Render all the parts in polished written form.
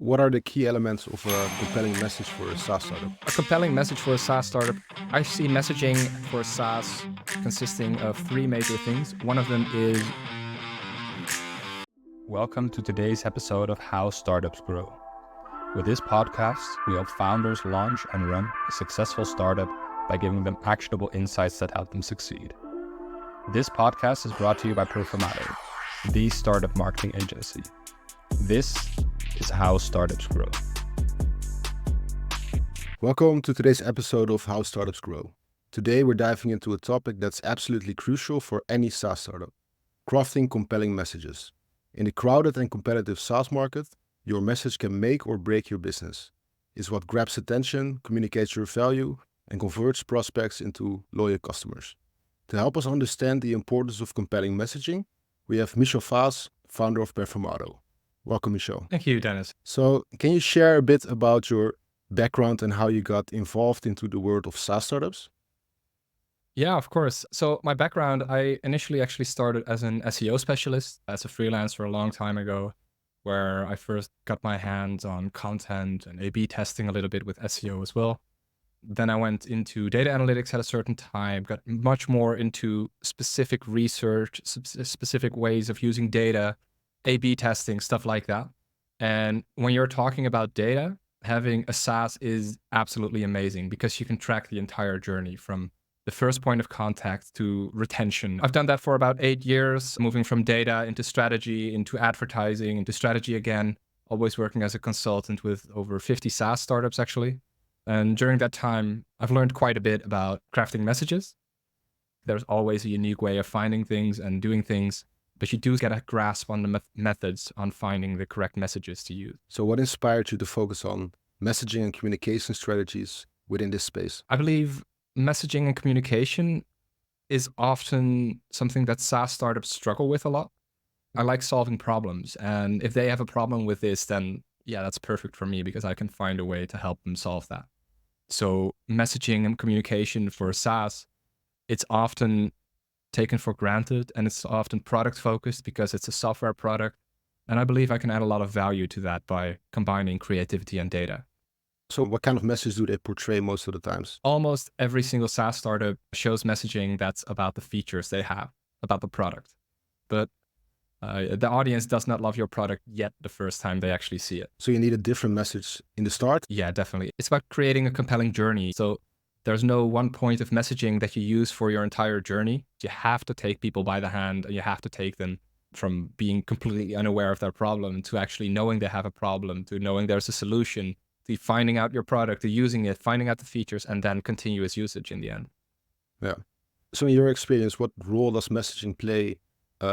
What are the key elements of a compelling message for a SaaS startup? A compelling message for a SaaS startup. I see messaging for SaaS consisting of three major things. One of them is welcome to today's episode of How Startups Grow. With this podcast, we help founders launch and run a successful startup by giving them actionable insights that help them succeed. This podcast is brought to you by Performato, the startup marketing agency. This is How Startups Grow. Welcome to today's episode of How Startups Grow. Today we're diving into a topic that's absolutely crucial for any SaaS startup: crafting compelling messages. In the crowded and competitive SaaS market, your message can make or break your business. It's what grabs attention, communicates your value, and converts prospects into loyal customers. To help us understand the importance of compelling messaging, we have Michel Vaas, founder of Performato. Welcome, Michel. Thank you, Dennis. So, can you share a bit about your background and how you got involved into the world of SaaS startups? Yeah, of course. So my background, I initially actually started as an SEO specialist, as a freelancer a long time ago, where I first got my hands on content and A/B testing a little bit with SEO as well. Then I went into data analytics at a certain time, got much more into specific research, specific ways of using data, A/B testing, stuff like that. And when you're talking about data, having a SaaS is absolutely amazing because you can track the entire journey from the first point of contact to retention. I've done that for about 8 years, moving from data into strategy, into advertising, into strategy again, always working as a consultant with over 50 SaaS startups actually. And during that time, I've learned quite a bit about crafting messages. There's always a unique way of finding things and doing things, but you do get a grasp on the methods on finding the correct messages to use. So, what inspired you to focus on messaging and communication strategies within this space? I believe messaging and communication is often something that SaaS startups struggle with a lot. I like solving problems, and if they have a problem with this, then yeah, that's perfect for me because I can find a way to help them solve that. So messaging and communication for SaaS, it's often taken for granted and it's often product focused because it's a software product. And I believe I can add a lot of value to that by combining creativity and data. So, what kind of message do they portray most of the times? Almost every single SaaS startup shows messaging that's about the features they have, about the product. But the audience does not love your product yet the first time they actually see it. So, you need a different message in the start? Yeah, definitely. It's about creating a compelling journey. So there's no one point of messaging that you use for your entire journey. You have to take people by the hand and you have to take them from being completely unaware of their problem to actually knowing they have a problem, to knowing there's a solution, to finding out your product, to using it, finding out the features, and then continuous usage in the end. Yeah. So, in your experience, what role does messaging play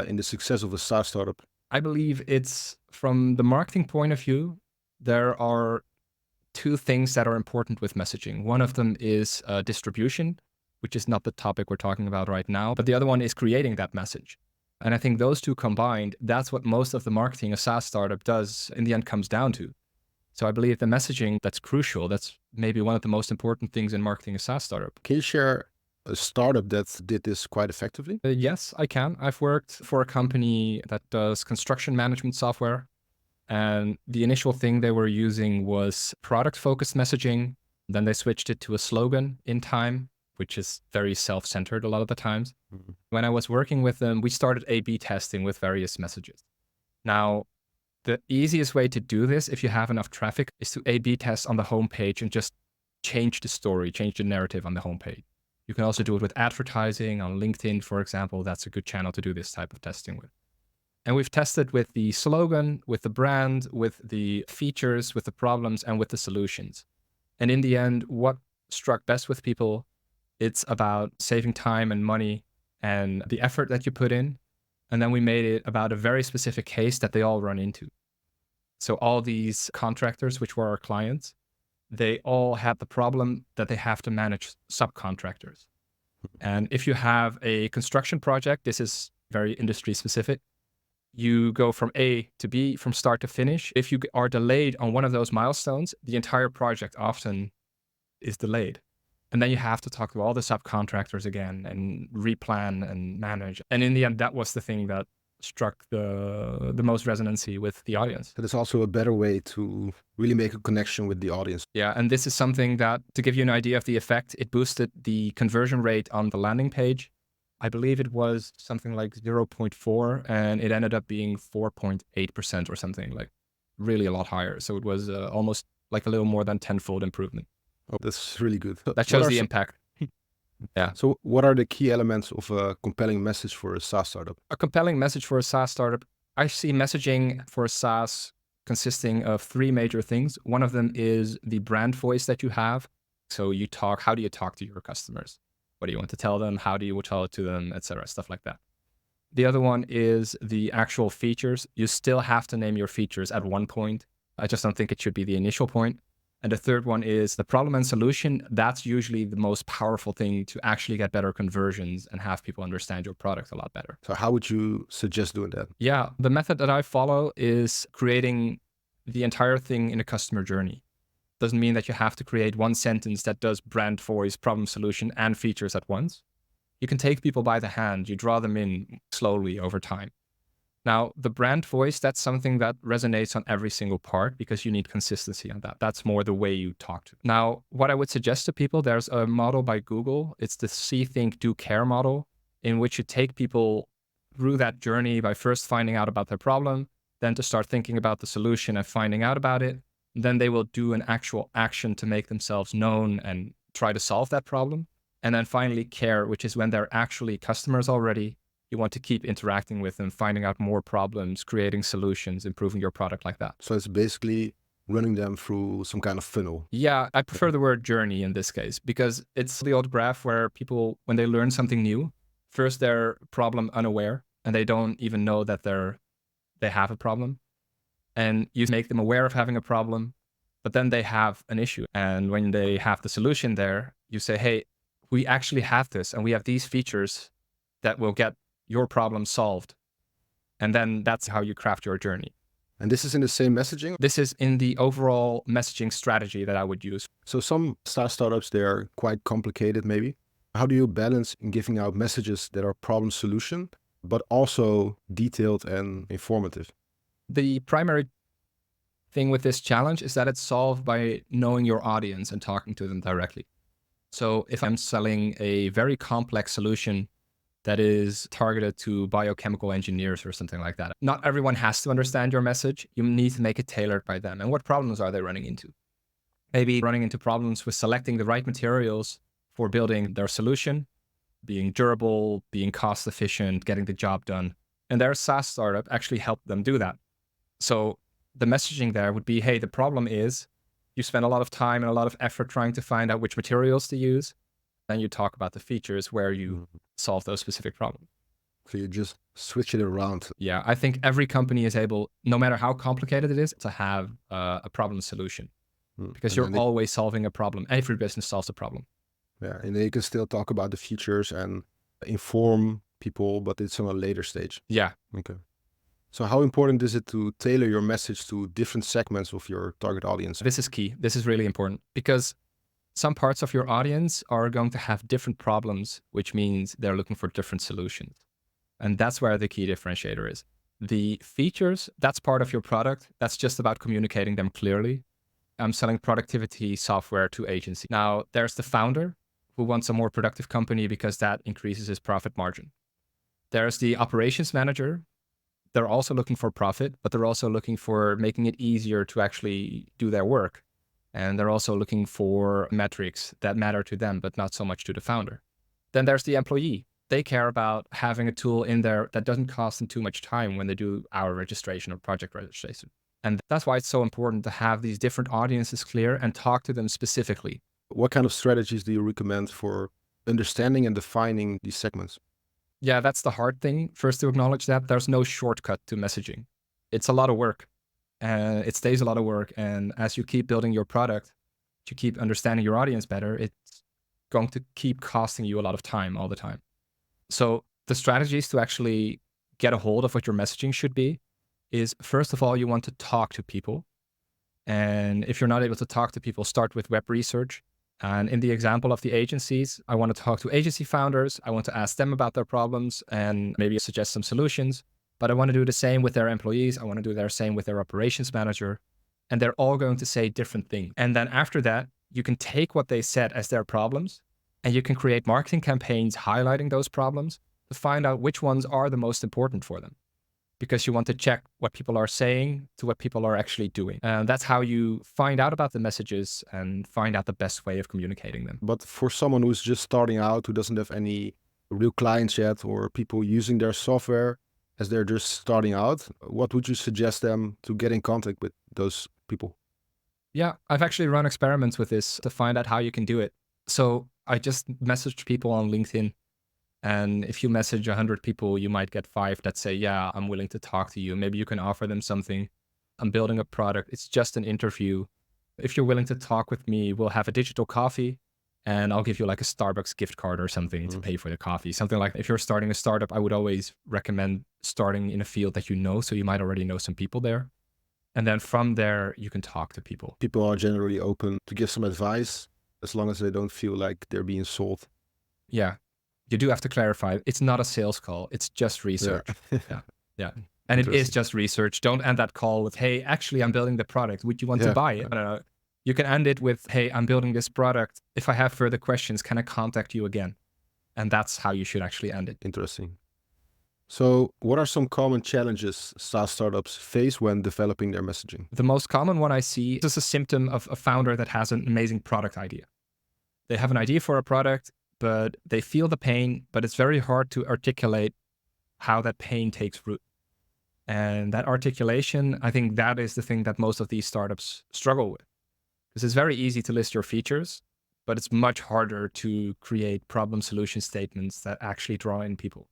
in the success of a SaaS startup? I believe it's from the marketing point of view, there are two things that are important with messaging. One of them is distribution, which is not the topic we're talking about right now, but the other one is creating that message. And I think those two combined, that's what most of the marketing a SaaS startup does in the end comes down to. So I believe the messaging, that's crucial. That's maybe one of the most important things in marketing a SaaS startup. Can you share a startup that did this quite effectively? Yes, I can. I've worked for a company that does construction management software. And the initial thing they were using was product-focused messaging. Then they switched it to a slogan in time, which is very self-centered a lot of the times. Mm-hmm. When I was working with them, we started A/B testing with various messages. Now, the easiest way to do this, if you have enough traffic, is to A/B test on the homepage and just change the story, change the narrative on the homepage. You can also do it with advertising on LinkedIn, for example. That's a good channel to do this type of testing with. And we've tested with the slogan, with the brand, with the features, with the problems, and with the solutions. And in the end, what struck best with people, it's about saving time and money and the effort that you put in. And then we made it about a very specific case that they all run into. So all these contractors, which were our clients, they all had the problem that they have to manage subcontractors. And if you have a construction project, this is very industry specific. You go from A to B, from start to finish. If you are delayed on one of those milestones, the entire project often is delayed. And then you have to talk to all the subcontractors again and replan and manage. And in the end, that was the thing that struck the most resonancy with the audience. That is also a better way to really make a connection with the audience. Yeah, and this is something that, to give you an idea of the effect, it boosted the conversion rate on the landing page. I believe it was something like 0.4, and it ended up being 4.8% or something, like really a lot higher. So it was almost like a little more than tenfold improvement. Oh, that's really good. That shows the impact. Yeah. So what are the key elements of a compelling message for a SaaS startup? A compelling message for a SaaS startup. I see messaging for a SaaS consisting of three major things. One of them is the brand voice that you have. So how do you talk to your customers? What do you want to tell them? How do you tell it to them, etc., stuff like that. The other one is the actual features. You still have to name your features at one point. I just don't think it should be the initial point. And the third one is the problem and solution. That's usually the most powerful thing to actually get better conversions and have people understand your product a lot better. So how would you suggest doing that? Yeah, the method that I follow is creating the entire thing in a customer journey. Doesn't mean that you have to create one sentence that does brand, voice, problem, solution, and features at once. You can take people by the hand, you draw them in slowly over time. Now, the brand voice, that's something that resonates on every single part because you need consistency on that. That's more the way you talk to. Now, what I would suggest to people, there's a model by Google. It's the See, Think, Do, Care model, in which you take people through that journey by first finding out about their problem, then to start thinking about the solution and finding out about it. Then they will do an actual action to make themselves known and try to solve that problem. And then finally, care, which is when they're actually customers already. You want to keep interacting with them, finding out more problems, creating solutions, improving your product like that. So it's basically running them through some kind of funnel. Yeah, I prefer the word journey in this case because it's the old graph where people, when they learn something new, first they're problem unaware and they don't even know that they have a problem. And you make them aware of having a problem, but then they have an issue. And when they have the solution there, you say, hey, we actually have this and we have these features that will get your problem solved. And then that's how you craft your journey. And this is in the same messaging? This is in the overall messaging strategy that I would use. So some SaaS startups, they're quite complicated maybe. How do you balance in giving out messages that are problem solution, but also detailed and informative? The primary thing with this challenge is that it's solved by knowing your audience and talking to them directly. So if I'm selling a very complex solution that is targeted to biochemical engineers or something like that, not everyone has to understand your message. You need to make it tailored by them. And what problems are they running into? Maybe running into problems with selecting the right materials for building their solution, being durable, being cost efficient, getting the job done. And their SaaS startup actually helped them do that. So the messaging there would be, hey, the problem is you spend a lot of time and a lot of effort trying to find out which materials to use. Then you talk about the features where you solve those specific problems. So you just switch it around. Yeah, I think every company is able, no matter how complicated it is, to have a problem solution because you're always solving a problem. Every business solves a problem. Yeah, and then you can still talk about the features and inform people, but it's on a later stage. Yeah. Okay. So how important is it to tailor your message to different segments of your target audience? This is key. This is really important because some parts of your audience are going to have different problems, which means they're looking for different solutions. And that's where the key differentiator is. The features, that's part of your product. That's just about communicating them clearly. I'm selling productivity software to agency. Now, there's the founder who wants a more productive company because that increases his profit margin. There's the operations manager. They're also looking for profit, but they're also looking for making it easier to actually do their work. And they're also looking for metrics that matter to them, but not so much to the founder. Then there's the employee. They care about having a tool in there that doesn't cost them too much time when they do our registration or project registration. And that's why it's so important to have these different audiences clear and talk to them specifically. What kind of strategies do you recommend for understanding and defining these segments? Yeah, that's the hard thing. First, to acknowledge that there's no shortcut to messaging. It's a lot of work. It stays a lot of work. And as you keep building your product, you keep understanding your audience better, it's going to keep costing you a lot of time all the time. So the strategies to actually get a hold of what your messaging should be is, first of all, you want to talk to people. And if you're not able to talk to people, start with web research. And in the example of the agencies, I want to talk to agency founders. I want to ask them about their problems and maybe suggest some solutions. but I want to do the same with their employees. I want to do the same with their operations manager. And they're all going to say different things. And then after that, you can take what they said as their problems and you can create marketing campaigns highlighting those problems to find out which ones are the most important for them. Because you want to check what people are saying to what people are actually doing. And that's how you find out about the messages and find out the best way of communicating them. But for someone who's just starting out, who doesn't have any real clients yet or people using their software as they're just starting out, what would you suggest them to get in contact with those people? Yeah, I've actually run experiments with this to find out how you can do it. So I just messaged people on LinkedIn. And if you message 100 people, you might get 5 that say, yeah, I'm willing to talk to you. Maybe you can offer them something. I'm building a product. It's just an interview. If you're willing to talk with me, we'll have a digital coffee and I'll give you like a Starbucks gift card or something to pay for the coffee. Something like if you're starting a startup, I would always recommend starting in a field that you know. So you might already know some people there. And then from there, you can talk to people. People are generally open to give some advice as long as they don't feel like they're being sold. Yeah. You do have to clarify, it's not a sales call. It's just research. Yeah. And it is just research. Don't end that call with, hey, actually, I'm building the product. Would you want to buy it? I don't know. You can end it with, hey, I'm building this product. If I have further questions, can I contact you again? And that's how you should actually end it. Interesting. So what are some common challenges SaaS startups face when developing their messaging? The most common one I see is a symptom of a founder that has an amazing product idea. They have an idea for a product, but they feel the pain, but it's very hard to articulate how that pain takes root. And that articulation, I think that is the thing that most of these startups struggle with. Because it's very easy to list your features, but it's much harder to create problem solution statements that actually draw in people.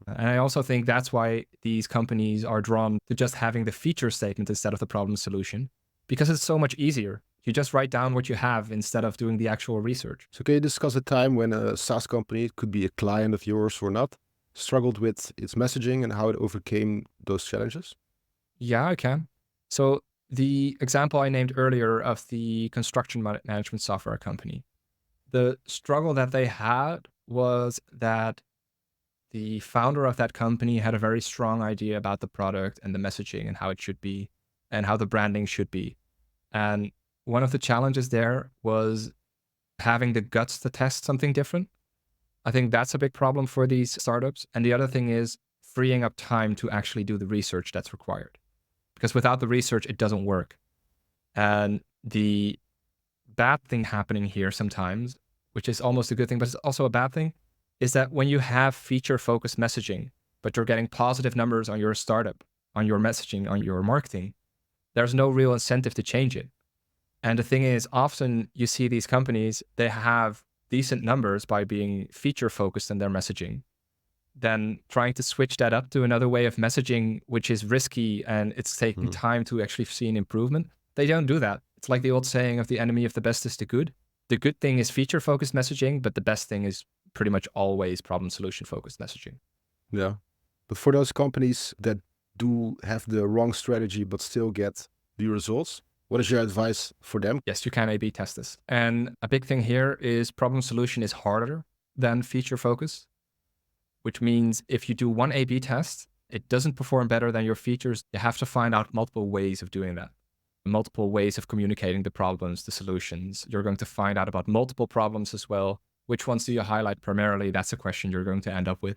And I also think that's why these companies are drawn to just having the feature statement instead of the problem solution, because it's so much easier. You just write down what you have instead of doing the actual research. So can you discuss a time when a SaaS company, it could be a client of yours or not, struggled with its messaging and how it overcame those challenges? Yeah, I can. So the example I named earlier of the construction management software company, the struggle that they had was that the founder of that company had a very strong idea about the product and the messaging and how it should be and how the branding should be. And one of the challenges there was having the guts to test something different. I think that's a big problem for these startups. And the other thing is freeing up time to actually do the research that's required. Because without the research, it doesn't work. And the bad thing happening here sometimes, which is almost a good thing, but it's also a bad thing, is that when you have feature-focused messaging, but you're getting positive numbers on your startup, on your messaging, on your marketing, there's no real incentive to change it. And the thing is, often you see these companies, they have decent numbers by being feature-focused in their messaging. Then trying to switch that up to another way of messaging, which is risky and it's taking time to actually see an improvement, they don't do that. It's like the old saying of the enemy of the best is the good. The good thing is feature-focused messaging, but the best thing is pretty much always problem solution-focused messaging. Yeah. But for those companies that do have the wrong strategy but still get the results, what is your advice for them? Yes, you can A/B test this. And a big thing here is problem solution is harder than feature focus, which means if you do one A/B test, it doesn't perform better than your features. You have to find out multiple ways of doing that, multiple ways of communicating the problems, the solutions. You're going to find out about multiple problems as well. Which ones do you highlight primarily? That's a question you're going to end up with.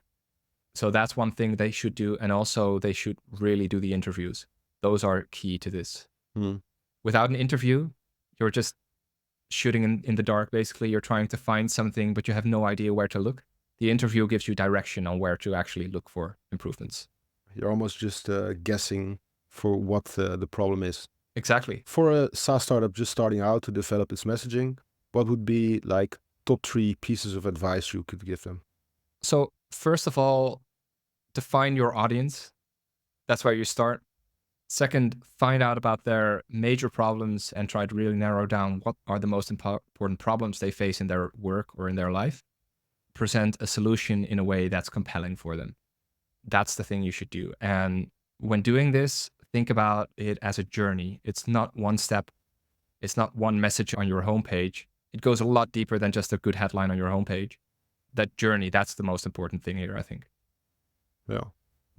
So that's one thing they should do. And also they should really do the interviews. Those are key to this. Without an interview, you're just shooting in the dark, basically. You're trying to find something, but you have no idea where to look. The interview gives you direction on where to actually look for improvements. You're almost just guessing for what the problem is. Exactly. For a SaaS startup just starting out to develop its messaging, what would be like top 3 pieces of advice you could give them? So first of all, define your audience. That's where you start. Second, find out about their major problems and try to really narrow down what are the most important problems they face in their work or in their life. Present a solution in a way that's compelling for them. That's the thing you should do. And when doing this, think about it as a journey. It's not one step. It's not one message on your homepage. It goes a lot deeper than just a good headline on your homepage. That journey, that's the most important thing here, I think. Yeah.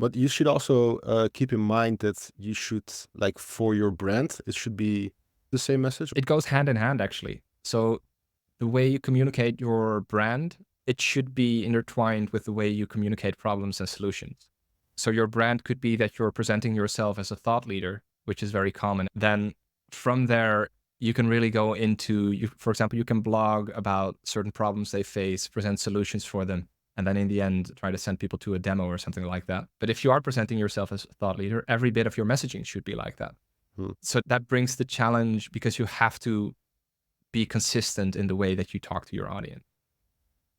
But you should also keep in mind that you should, like for your brand, it should be the same message. It goes hand in hand, actually. So the way you communicate your brand, it should be intertwined with the way you communicate problems and solutions. So your brand could be that you're presenting yourself as a thought leader, which is very common. Then from there, you can really go into, for example, you can blog about certain problems they face, present solutions for them, and then in the end, try to send people to a demo or something like that. But if you are presenting yourself as a thought leader, every bit of your messaging should be like that. So that brings the challenge because you have to be consistent in the way that you talk to your audience.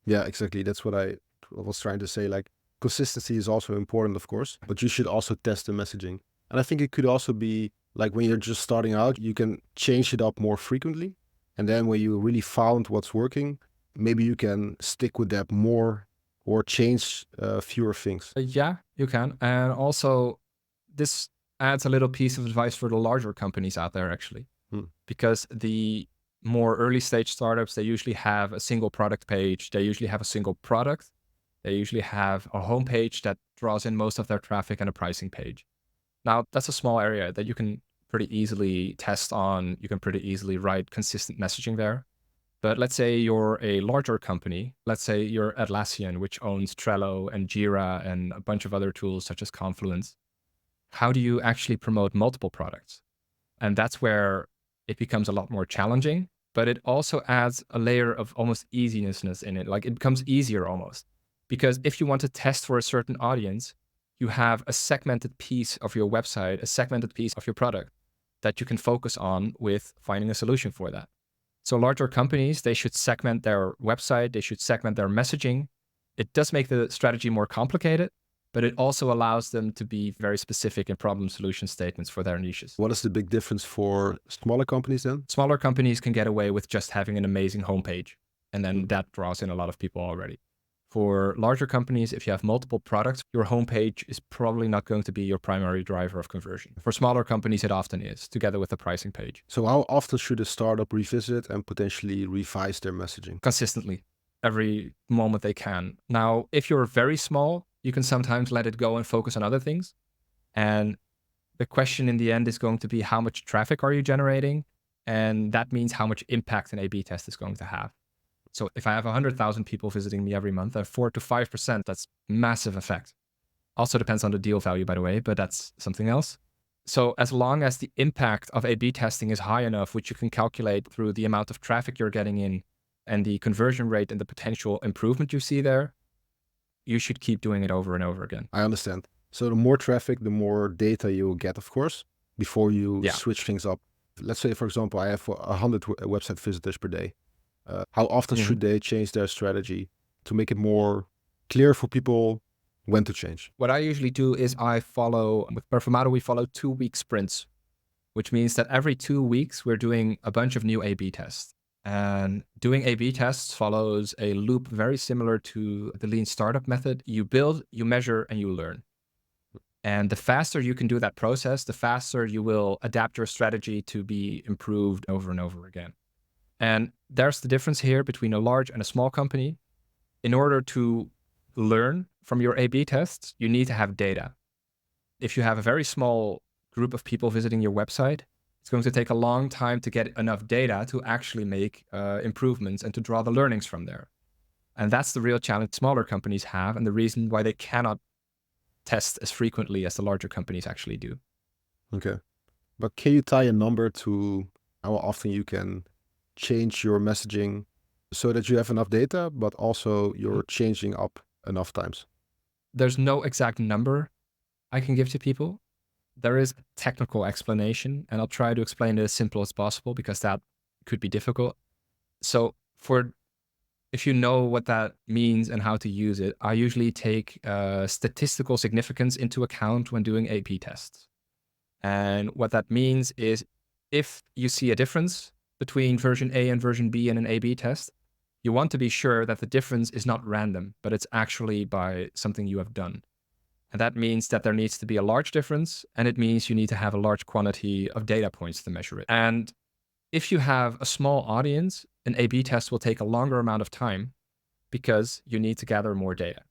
Yeah, exactly. That's what I was trying to say. Like consistency is also important, of course, but you should also test the messaging. And I think it could also be like when you're just starting out, you can change it up more frequently. And then when you really found what's working, maybe you can stick with that more or change fewer things. Yeah, you can. And also, this adds a little piece of advice for the larger companies out there, actually, because the more early stage startups, they usually have a single product page. They usually have a single product. They usually have a homepage that draws in most of their traffic and a pricing page. Now, that's a small area that you can pretty easily test on. You can pretty easily write consistent messaging there. But let's say you're a larger company. Let's say you're Atlassian, which owns Trello and Jira and a bunch of other tools such as Confluence. How do you actually promote multiple products? And that's where it becomes a lot more challenging, but it also adds a layer of almost easiness in it. Like it becomes easier almost. Because if you want to test for a certain audience, you have a segmented piece of your website, a segmented piece of your product that you can focus on with finding a solution for that. So larger companies, they should segment their website, they should segment their messaging. It does make the strategy more complicated, but it also allows them to be very specific in problem solution statements for their niches. What is the big difference for smaller companies then? Smaller companies can get away with just having an amazing homepage, and then that draws in a lot of people already. For larger companies, if you have multiple products, your homepage is probably not going to be your primary driver of conversion. For smaller companies, it often is, together with the pricing page. So how often should a startup revisit and potentially revise their messaging? Consistently, every moment they can. Now, if you're very small, you can sometimes let it go and focus on other things. And the question in the end is going to be how much traffic are you generating? And that means how much impact an A/B test is going to have. So if I have 100,000 people visiting me every month, 4 to 5%, that's massive effect. Also depends on the deal value, by the way, but that's something else. So as long as the impact of A/B testing is high enough, which you can calculate through the amount of traffic you're getting in and the conversion rate and the potential improvement you see there, you should keep doing it over and over again. I understand. So the more traffic, the more data you will get, of course, before you switch things up. Let's say, for example, I have 100 website visitors per day. How often should they change their strategy to make it more clear for people when to change? What I usually do is with Perfumato, we follow 2-week sprints, which means that every 2 weeks, we're doing a bunch of new A/B tests. And doing A/B tests follows a loop very similar to the lean startup method. You build, you measure, and you learn. And the faster you can do that process, the faster you will adapt your strategy to be improved over and over again. And there's the difference here between a large and a small company. In order to learn from your A/B tests, you need to have data. If you have a very small group of people visiting your website, it's going to take a long time to get enough data to actually make improvements and to draw the learnings from there. And that's the real challenge smaller companies have, and the reason why they cannot test as frequently as the larger companies actually do. Okay. But can you tie a number to how often you can change your messaging so that you have enough data, but also you're changing up enough times? There's no exact number I can give to people. There is a technical explanation, and I'll try to explain it as simple as possible because that could be difficult. So if you know what that means and how to use it, I usually take statistical significance into account when doing A/B tests. And what that means is if you see a difference between version A and version B in an A/B test, you want to be sure that the difference is not random, but it's actually by something you have done. And that means that there needs to be a large difference, and it means you need to have a large quantity of data points to measure it. And if you have a small audience, an A/B test will take a longer amount of time because you need to gather more data.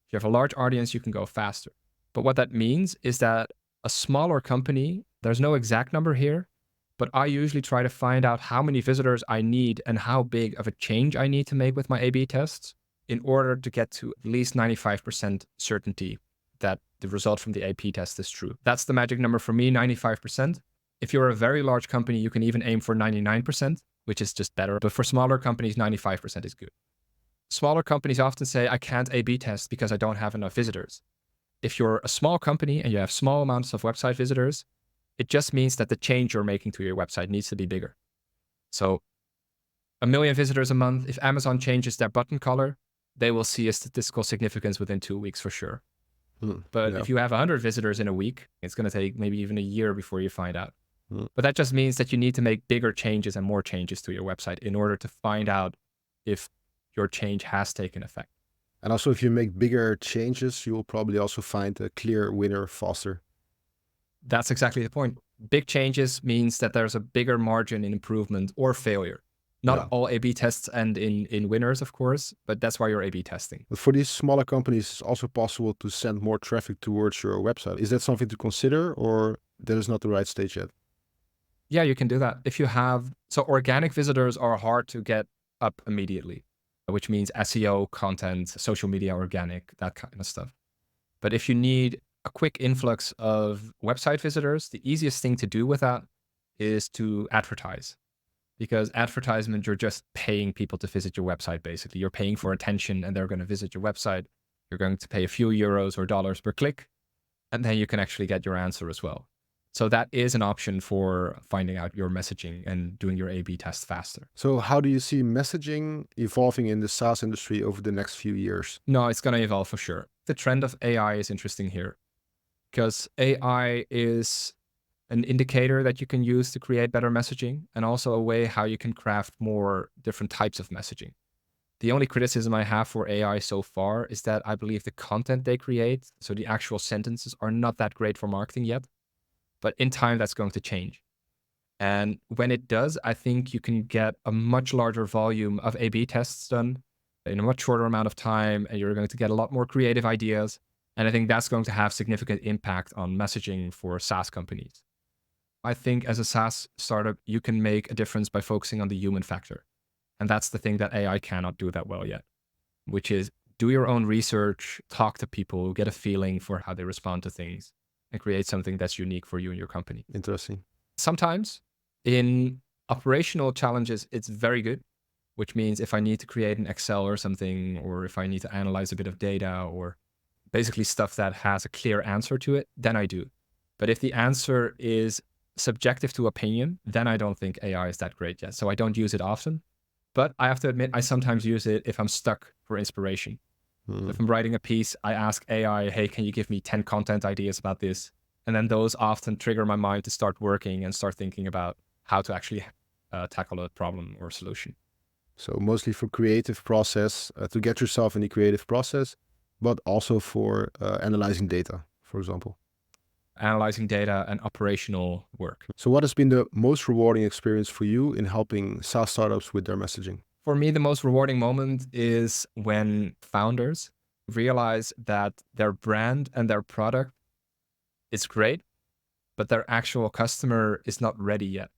If you have a large audience, you can go faster. But what that means is that a smaller company, there's no exact number here, but I usually try to find out how many visitors I need and how big of a change I need to make with my A/B tests in order to get to at least 95% certainty that the result from the A/B test is true. That's the magic number for me, 95%. If you're a very large company, you can even aim for 99%, which is just better. But for smaller companies, 95% is good. Smaller companies often say, I can't A/B test because I don't have enough visitors. If you're a small company and you have small amounts of website visitors, it just means that the change you're making to your website needs to be bigger. So 1 million visitors a month, if Amazon changes their button color, they will see a statistical significance within 2 weeks for sure. But if you have 100 visitors in a week, it's going to take maybe even a year before you find out. But that just means that you need to make bigger changes and more changes to your website in order to find out if your change has taken effect. And also, if you make bigger changes, you will probably also find a clear winner faster. That's exactly the point. Big changes means that there's a bigger margin in improvement or failure. Not all A/B tests end in winners, of course, but that's why you're A/B testing. But for these smaller companies, it's also possible to send more traffic towards your website. Is that something to consider, or that is not the right stage yet? Yeah, you can do that. If you have, so organic visitors are hard to get up immediately, which means SEO, content, social media, organic, that kind of stuff. But if you need a quick influx of website visitors, the easiest thing to do with that is to advertise. Because advertisement, you're just paying people to visit your website, basically. You're paying for attention and they're going to visit your website. You're going to pay a few euros or dollars per click, and then you can actually get your answer as well. So that is an option for finding out your messaging and doing your A/B test faster. So how do you see messaging evolving in the SaaS industry over the next few years? No, it's going to evolve for sure. The trend of AI is interesting here because AI is an indicator that you can use to create better messaging and also a way how you can craft more different types of messaging. The only criticism I have for AI so far is that I believe the content they create, so the actual sentences, are not that great for marketing yet. But in time, that's going to change. And when it does, I think you can get a much larger volume of A/B tests done in a much shorter amount of time, and you're going to get a lot more creative ideas. And I think that's going to have significant impact on messaging for SaaS companies. I think as a SaaS startup, you can make a difference by focusing on the human factor. And that's the thing that AI cannot do that well yet, which is do your own research, talk to people, get a feeling for how they respond to things, and create something that's unique for you and your company. Interesting. Sometimes in operational challenges, it's very good, which means if I need to create an Excel or something, or if I need to analyze a bit of data, or basically stuff that has a clear answer to it, then I do. But if the answer is subjective to opinion, then I don't think AI is that great yet. So I don't use it often. But I have to admit, I sometimes use it if I'm stuck for inspiration. If I'm writing a piece, I ask AI, hey, can you give me 10 content ideas about this? And then those often trigger my mind to start working and start thinking about how to actually tackle a problem or solution. So mostly for creative process, to get yourself in the creative process, but also for analyzing data, for example. Analyzing data and operational work. So what has been the most rewarding experience for you in helping SaaS startups with their messaging? For me, the most rewarding moment is when founders realize that their brand and their product is great, but their actual customer is not ready yet.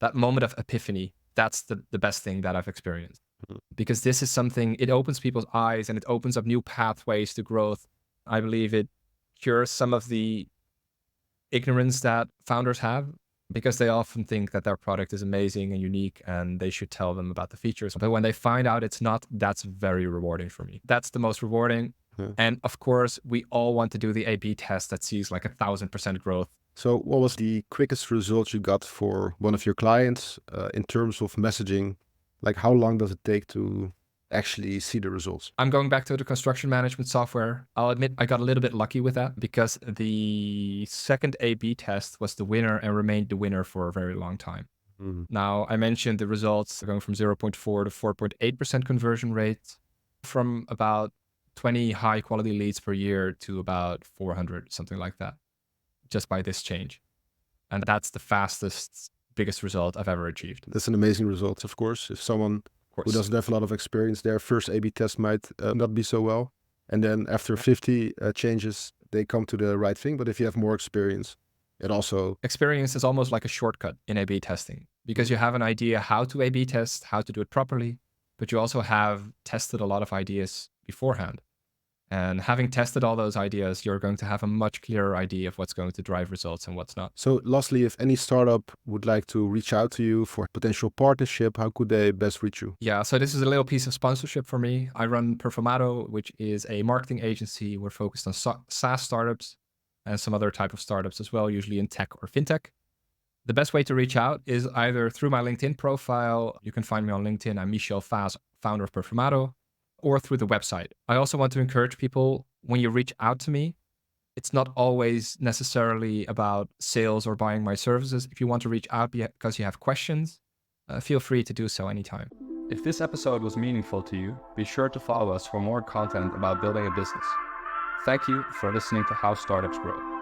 That moment of epiphany, that's the best thing that I've experienced. Because this is something, it opens people's eyes and it opens up new pathways to growth. I believe it cures some of the ignorance that founders have, because they often think that their product is amazing and unique and they should tell them about the features. But when they find out it's not, that's very rewarding for me. That's the most rewarding. And of course, we all want to do the A/B test that sees like 1,000% growth. So what was the quickest result you got for one of your clients in terms of messaging? Like how long does it take to actually see the results? I'm going back to the construction management software. I'll admit I got a little bit lucky with that because the second A/B test was the winner and remained the winner for a very long time. Now, I mentioned the results going from 0.4 to 4.8% conversion rate, from about 20 high quality leads per year to about 400, something like that, just by this change. And that's the fastest, biggest result I've ever achieved. That's an amazing result, of course. If someone who doesn't have a lot of experience, their first A/B test might not be so well. And then after 50 changes, they come to the right thing. But if you have more experience, it also... Experience is almost like a shortcut in A/B testing because you have an idea how to A/B test, how to do it properly, but you also have tested a lot of ideas beforehand. And having tested all those ideas, you're going to have a much clearer idea of what's going to drive results and what's not. So lastly, if any startup would like to reach out to you for potential partnership, how could they best reach you? Yeah, so this is a little piece of sponsorship for me. I run Perfumato, which is a marketing agency. We're focused on SaaS startups and some other type of startups as well, usually in tech or fintech. The best way to reach out is either through my LinkedIn profile. You can find me on LinkedIn. I'm Michel Faas, founder of Perfumato, or through the website. I also want to encourage people, when you reach out to me, it's not always necessarily about sales or buying my services. If you want to reach out because you have questions, feel free to do so anytime. If this episode was meaningful to you, be sure to follow us for more content about building a business. Thank you for listening to How Startups Grow.